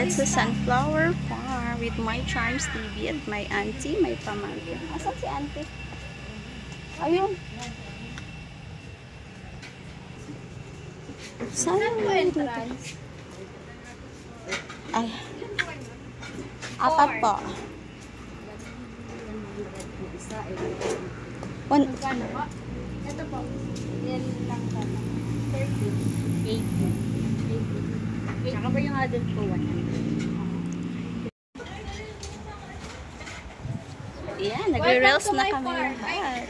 at sa Sunflower Farm with my Charms TV at my auntie, my pamangkin. Asan si auntie? Ayun. Saan yung entrance? Ay. Apat po. Ito po. Yan lang po. 30. 80. Saka ba yung adult po? 100. Yan, nagre-rails na kami lahat.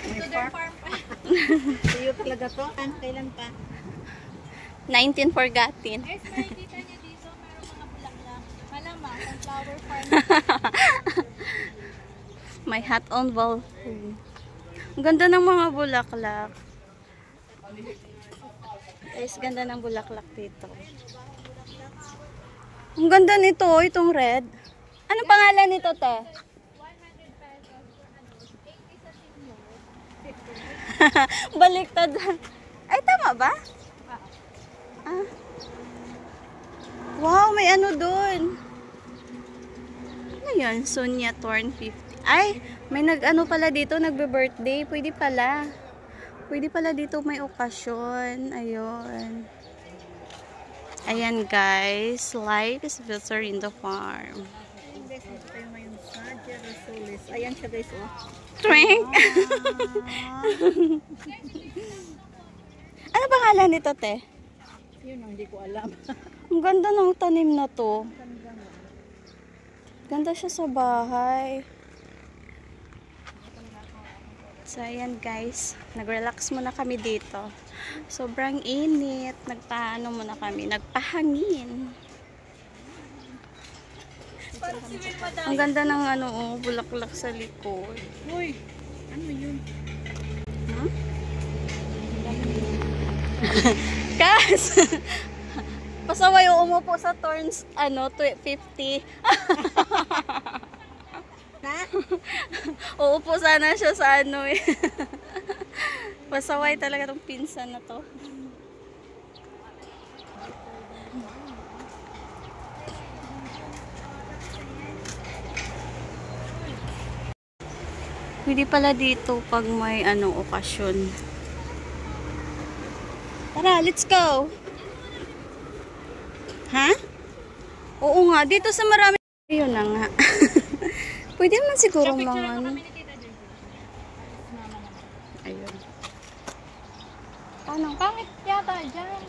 Farm pa. Sa'yo talaga to? Kailan pa? 19 forgotten. Guys, makikita niyo dito, meron mga bulaklak. Malamang, sunflower farm. My hat on ball. Ang ganda ng mga bulaklak. Guys, ganda ng bulaklak dito. Ang ganda nito, itong red. Anong pangalan nito, te? 100 pesos. 80 sa senior. Baliktad. Ay, tama ba? Ah. Wow, may ano dun. Ano yun? Sonia Torn 50. Ay, may nag-ano pala dito, nagbe-birthday. Pwede pala. Pwede pala dito may okasyon. Ayun. Ayan guys, life is better in the farm. Ayan guys, ito tayo ngayon sa Jerosolis. Ayan siya guys, oh. Drink! Ano pangalan nito, te? Yun ang hindi ko alam. Ang ganda ng tanim na to. Ganda siya sa bahay. So, ayan guys. Nag-relax muna kami dito. Sobrang init. Nagpaano muna kami. Nagpahangin. Ang ganda ng ano, oh, bulaklak sa likod. Uy! Ano yun? Huh? Kas! Pasaway umupo sa turns, ano, 50. Ha? Uupo sana siya sa ano eh. Pasaway talaga tong pinsan na to. Pwede pala dito pag may ano, okasyon. Tara, let's go! Ha? Oo nga, dito sa marami. Yun na nga. Pwede naman siguro mga ano. Ayun. Anong pangit yata dyan?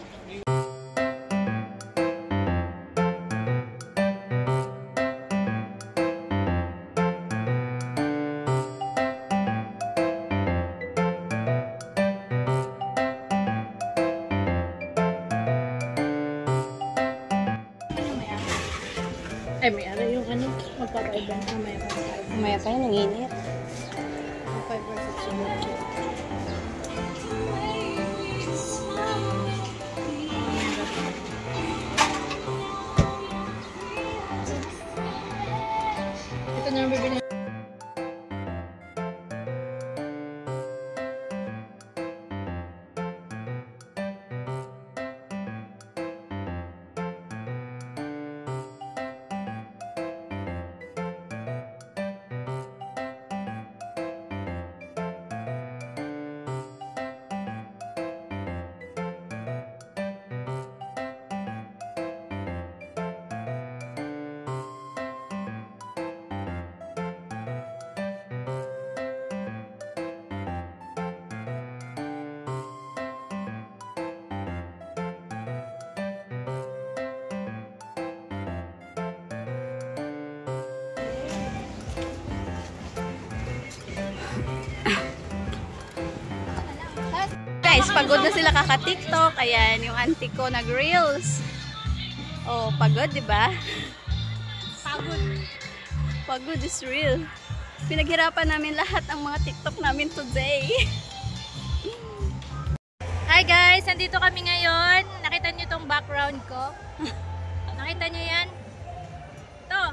Ay, may ara yung ano, magpapaiba na mamaya pa. Mamaya pa yun, nanginit. 5 versus 2. Ito na yung bibili. Guys, pagod na sila kaka-TikTok. Ayan, yung auntie ko nag-reels. Oh, pagod, di ba? Pagod. Pagod is real. Pinaghirapan namin lahat ang mga TikTok namin today. Hi guys, nandito kami ngayon. Nakita niyo tong background ko? Nakita niyo yan? To.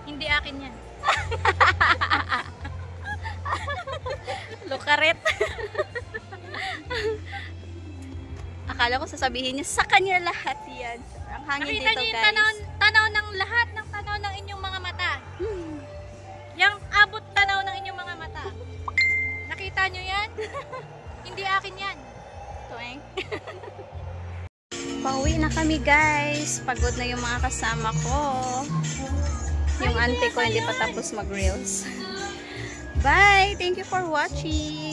Hindi akin yan. Lukaret. Akala ko sasabihin niya, sa kanya lahat yan. Ang hangin Nakita dito, niyo yung guys. tanaw ng lahat ng tanaw ng inyong mga mata. Yang abot tanaw ng inyong mga mata. Nakita niyo yan? Hindi akin yan. Tuwing. Pauwi na kami, guys. Pagod na yung mga kasama ko. Yung auntie ko hindi pa tapos mag-reels. Bye! Thank you for watching!